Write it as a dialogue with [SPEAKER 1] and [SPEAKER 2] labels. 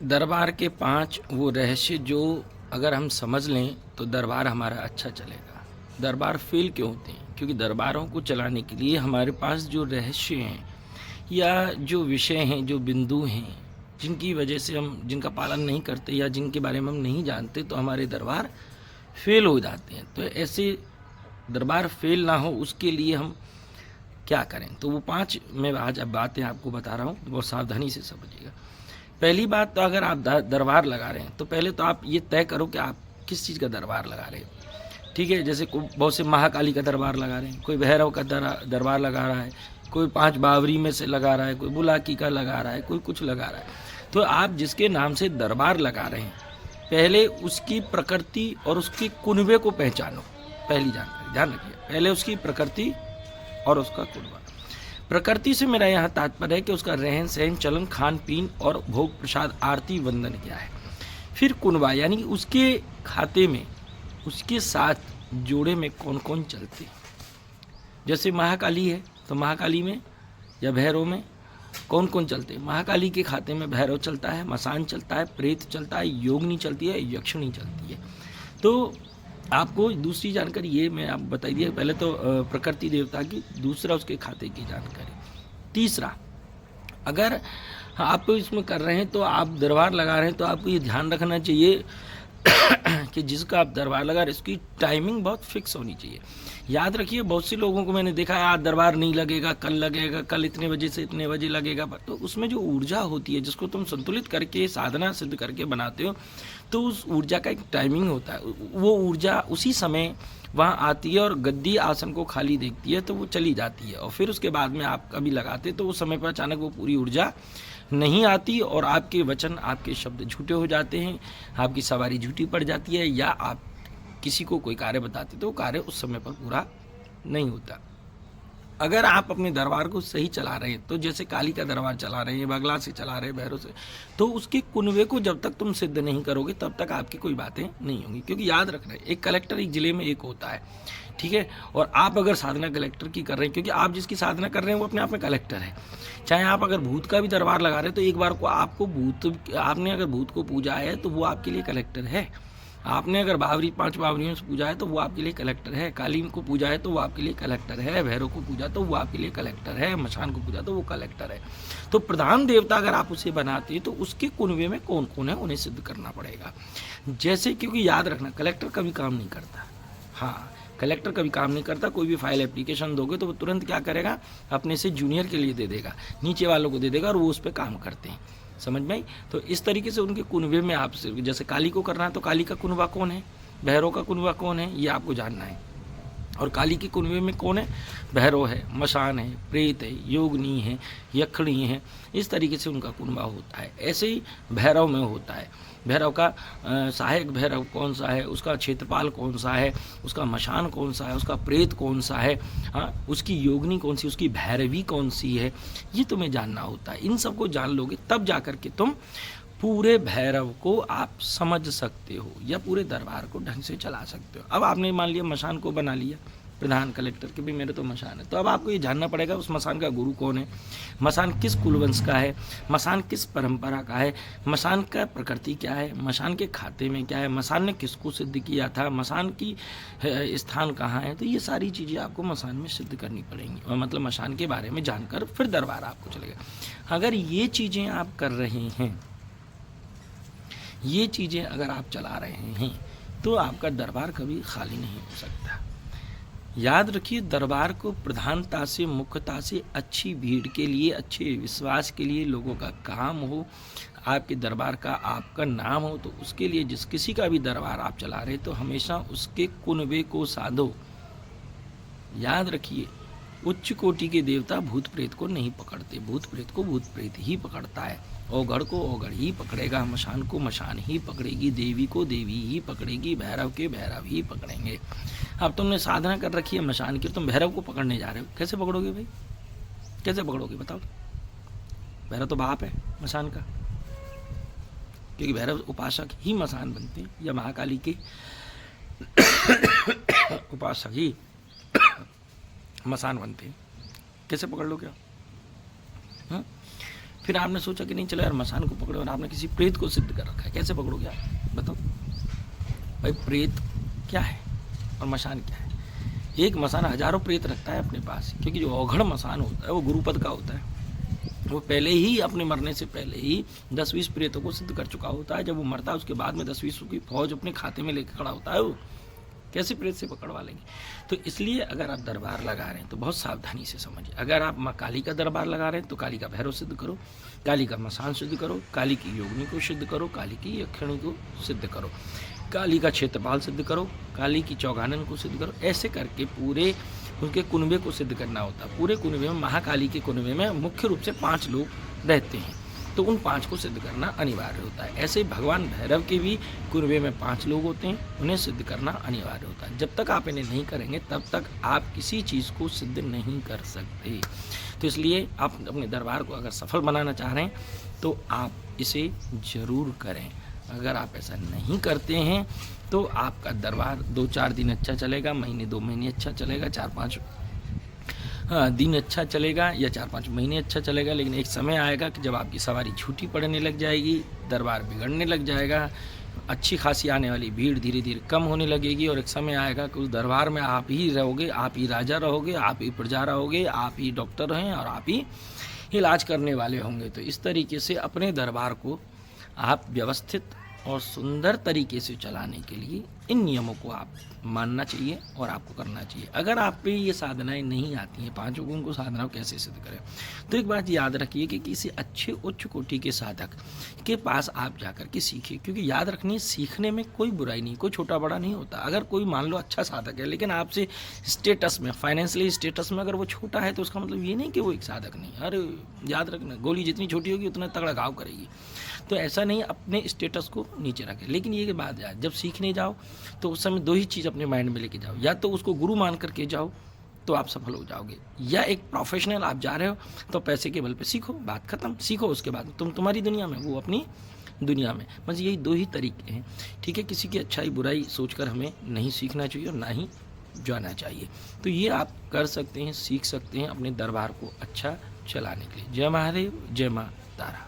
[SPEAKER 1] दरबार के 5 वो रहस्य जो अगर हम समझ लें तो दरबार हमारा अच्छा चलेगा। दरबार फेल क्यों होते हैं? क्योंकि दरबारों को चलाने के लिए हमारे पास जो रहस्य हैं या जो विषय हैं, जो बिंदु हैं, जिनकी वजह से हम जिनका पालन नहीं करते या जिनके बारे में हम नहीं जानते, तो हमारे दरबार फेल हो जाते हैं। तो ऐसे दरबार फेल ना हो उसके लिए हम क्या करें? तो वो 5 मैं आज अब बातें आपको बता रहा हूँ, बहुत सावधानी से समझिएगा। पहली बात, तो अगर आप दरबार लगा रहे हैं तो पहले तो आप ये तय करो कि आप किस चीज़ का दरबार लगा रहे हैं। ठीक है, जैसे बहुत से महाकाली का दरबार लगा रहे हैं, कोई भैरव का दरबार लगा रहा है, कोई 5 बावरी में से लगा रहा है, कोई बुलाकी का लगा रहा है, कोई कुछ लगा रहा है। तो आप जिसके नाम से दरबार लगा रहे हैं, पहले उसकी प्रकृति और उसके कुनबे को पहचानो। पहली जानकारी ध्यान रखिए, पहले उसकी प्रकृति और उसका कुनबा। प्रकृति से मेरा यहाँ तात्पर्य है कि उसका रहन सहन, चलन, खान पीन और भोग प्रसाद, आरती, वंदन क्या है। फिर कुनबा यानी कि उसके खाते में, उसके साथ जोड़े में कौन कौन चलते। जैसे महाकाली है तो महाकाली में या भैरव में कौन कौन चलते। महाकाली के खाते में भैरव चलता है, मसान चलता है, प्रेत चलता है, योगनी चलती है, यक्षिणी चलती है। तो आपको दूसरी जानकारी ये मैं आप बताई दिया, पहले तो प्रकृति देवता की, दूसरा उसके खाते की जानकारी। तीसरा, अगर आप इसमें कर रहे हैं तो आप दरबार लगा रहे हैं तो आपको ये ध्यान रखना चाहिए कि जिसका आप दरबार लगा रहे इसकी टाइमिंग बहुत फिक्स होनी चाहिए। याद रखिए, बहुत से लोगों को मैंने देखा है आज दरबार नहीं लगेगा, कल लगेगा, कल इतने बजे से इतने बजे लगेगा। तो उसमें जो ऊर्जा होती है जिसको तुम संतुलित करके साधना सिद्ध करके बनाते हो, तो उस ऊर्जा का एक टाइमिंग होता है। वो ऊर्जा उसी समय वहाँ आती है और गद्दी आसन को खाली देखती है तो वो चली जाती है, और फिर उसके बाद में आप कभी लगाते तो उस समय पर अचानक वो पूरी ऊर्जा नहीं आती और आपके वचन, आपके शब्द झूठे हो जाते हैं, आपकी सवारी झूठी पड़ जाती है, या आप किसी को कोई कार्य बताते तो वो कार्य उस समय पर पूरा नहीं होता। अगर आप अपने दरबार को सही चला रहे हैं, तो जैसे काली का दरबार चला रहे हैं, बगला से चला रहे हैं, भैरव से, तो उसके कुनबे को जब तक तुम सिद्ध नहीं करोगे तब तक आपकी कोई बातें नहीं होंगी। क्योंकि याद रखना है, एक कलेक्टर एक जिले में एक होता है, ठीक है। और आप अगर साधना कलेक्टर की कर रहे हैं, क्योंकि आप जिसकी साधना कर रहे हैं वो अपने आप में कलेक्टर है। चाहे आप अगर भूत का भी दरबार लगा रहे हैं तो एक बार को आपको आपने अगर भूत को पूजा है तो वो आपके लिए कलेक्टर है। आपने अगर 5 बावरियों से पूजा है तो वो आपके लिए कलेक्टर है। काली को पूजा है तो वो आपके लिए कलेक्टर है। भैरव को पूजा तो वो आपके लिए कलेक्टर है। मशान को पूजा तो वो कलेक्टर है। तो प्रधान देवता अगर आप उसे बनाते हैं तो उसके कुनबे में कौन कौन है उन्हें सिद्ध करना पड़ेगा। जैसे, क्योंकि याद रखना, कलेक्टर कभी काम नहीं करता। हाँ, कलेक्टर कभी काम नहीं करता। कोई भी फाइल एप्लीकेशन दोगे तो वो तुरंत क्या करेगा, अपने से जूनियर के लिए दे देगा, नीचे वालों को दे देगा और वो उस पर काम करते हैं। समझ में आई? तो इस तरीके से उनके कुनबे में आप, जैसे काली को करना है तो काली का कुनबा कौन है, भैरव का कुनबा कौन है, ये आपको जानना है। और काली के कुनबे में कौन है, भैरव है, मशान है, प्रेत है, योगनी है, यक्षिणी है। इस तरीके से उनका कुनबा होता है। ऐसे ही भैरव में होता है। भैरव का सहायक भैरव कौन सा है, उसका क्षेत्रपाल कौन सा है, उसका मशान कौन सा है, उसका प्रेत कौन सा है, हाँ, उसकी योगनी कौन सी, उसकी भैरवी कौन सी है, ये तुम्हें जानना होता है। इन सबको जान लोगे तब जाकर के तुम पूरे भैरव को आप समझ सकते हो या पूरे दरबार को ढंग से चला सकते हो। अब आपने मान लिया मशान को बना लिया प्रधान कलेक्टर के, भी मेरे तो मशान है, तो अब आपको ये जानना पड़ेगा उस मशान का गुरु कौन है, मशान किस कुलवंश का है, मशान किस परंपरा का है, मशान का प्रकृति क्या है, मशान के खाते में क्या है, मशान ने किसको सिद्ध किया था, मशान की स्थान कहाँ है। तो ये सारी चीज़ें आपको मशान में सिद्ध करनी पड़ेंगी, और मतलब मशान के बारे में जानकर फिर दरबार आपको चलेगा। अगर ये चीज़ें आप कर रहे हैं, ये चीज़ें अगर आप चला रहे हैं, तो आपका दरबार कभी खाली नहीं हो सकता। याद रखिए, दरबार को प्रधानता से, मुख्यता से अच्छी भीड़ के लिए, अच्छे विश्वास के लिए, लोगों का काम हो, आपके दरबार का आपका नाम हो, तो उसके लिए जिस किसी का भी दरबार आप चला रहे तो हमेशा उसके कुनबे को साधो। याद रखिए, उच्च कोटि के देवता भूत प्रेत को नहीं पकड़ते, भूत प्रेत को भूत प्रेत ही पकड़ता है, ओगढ़ को ओगढ़ ही पकड़ेगा, मशान को मशान ही पकड़ेगी, देवी को देवी ही पकड़ेगी, भैरव के भैरव ही पकड़ेंगे। अब तुमने साधना कर रखी है मशान की, तुम भैरव को पकड़ने जा रहे हो, कैसे पकड़ोगे भाई, कैसे पकड़ोगे बताओ। भैरव तो बाप है मशान का, क्योंकि भैरव उपासक ही मशान बनते हैं, या महाकाली के उपासक ही मशान बनते हैं, कैसे पकड़ लो क्या। फिर आपने सोचा कि नहीं चलो यार मसान को पकड़ो, और आपने किसी प्रेत को सिद्ध कर रखा है, कैसे पकड़ोगे आप बताओ भाई? प्रेत क्या है और मसान क्या है? एक मसान हजारों प्रेत रखता है अपने पास, क्योंकि जो औघड़ मसान होता है वो गुरुपद का होता है। वो पहले ही अपने मरने से पहले ही 10-20 प्रेतों को सिद्ध कर चुका होता है। जब वो मरता है उसके बाद में 10-20 की फौज अपने खाते में लेकर खड़ा होता है। वो कैसे प्रेत से पकड़वा लेंगे? तो इसलिए अगर आप दरबार लगा रहे हैं तो बहुत सावधानी से समझिए। अगर आप माँ काली का दरबार लगा रहे हैं तो काली का भैरव सिद्ध करो, काली का मसान सिद्ध करो, काली की योगिनी को सिद्ध करो, काली की यक्षिणी को सिद्ध करो, काली का क्षेत्रपाल सिद्ध करो, काली की चौगानन को सिद्ध करो। ऐसे करके पूरे उनके कुनबे को सिद्ध करना होता है। पूरे कुनबे में, महाकाली के कुनबे में मुख्य रूप से 5 लोग रहते हैं, तो उन 5 को सिद्ध करना अनिवार्य होता है। ऐसे भगवान भैरव के भी कुनबे में 5 लोग होते हैं, उन्हें सिद्ध करना अनिवार्य होता है। जब तक आप इन्हें नहीं करेंगे तब तक आप किसी चीज़ को सिद्ध नहीं कर सकते। तो इसलिए आप अपने दरबार को अगर सफल बनाना चाह रहे हैं तो आप इसे ज़रूर करें। अगर आप ऐसा नहीं करते हैं तो आपका दरबार 2-4 दिन अच्छा चलेगा, महीने 2 महीने अच्छा चलेगा, 4-5 दिन अच्छा चलेगा, या 4-5 महीने अच्छा चलेगा, लेकिन एक समय आएगा कि जब आपकी सवारी झूठी पड़ने लग जाएगी, दरबार बिगड़ने लग जाएगा, अच्छी खासी आने वाली भीड़ धीरे धीरे कम होने लगेगी, और एक समय आएगा कि उस दरबार में आप ही रहोगे, आप ही राजा रहोगे, आप ही प्रजा रहोगे, आप ही डॉक्टर हैं और आप ही इलाज करने वाले होंगे। तो इस तरीके से अपने दरबार को आप व्यवस्थित और सुंदर तरीके से चलाने के लिए इन नियमों को आप मानना चाहिए और आपको करना चाहिए। अगर आप पे ये साधनाएं नहीं आती हैं, 5 गुण को साधनाओं कैसे सिद्ध करें, तो एक बात याद रखिए कि किसी अच्छे उच्च कोटि के साधक के पास आप जाकर के सीखिए, क्योंकि याद रखनी, सीखने में कोई बुराई नहीं, कोई छोटा बड़ा नहीं होता। अगर कोई मान लो अच्छा साधक है लेकिन आपसे स्टेटस में, फाइनेंशियली स्टेटस में अगर वो छोटा है, तो उसका मतलब ये नहीं कि वो एक साधक नहीं। अरे याद रखना, गोली जितनी छोटी होगी उतना तगड़ा घाव करेगी। तो ऐसा नहीं, अपने स्टेटस को नीचे रखें। लेकिन ये बात यार, जब सीखने जाओ तो उस समय 2 ही चीज़ अपने माइंड में लेके जाओ, या तो उसको गुरु मान करके जाओ तो आप सफल हो जाओगे, या एक प्रोफेशनल आप जा रहे हो तो पैसे के बल पे सीखो, बात खत्म। सीखो, उसके बाद तुम तुम्हारी दुनिया में, वो अपनी दुनिया में। बस यही 2 ही तरीके हैं, ठीक है? किसी की अच्छाई बुराई सोचकर हमें नहीं सीखना चाहिए और ना ही जाना चाहिए। तो ये आप कर सकते हैं, सीख सकते हैं अपने दरबार को अच्छा चलाने के लिए। जय महादेव, जय माँ तारा।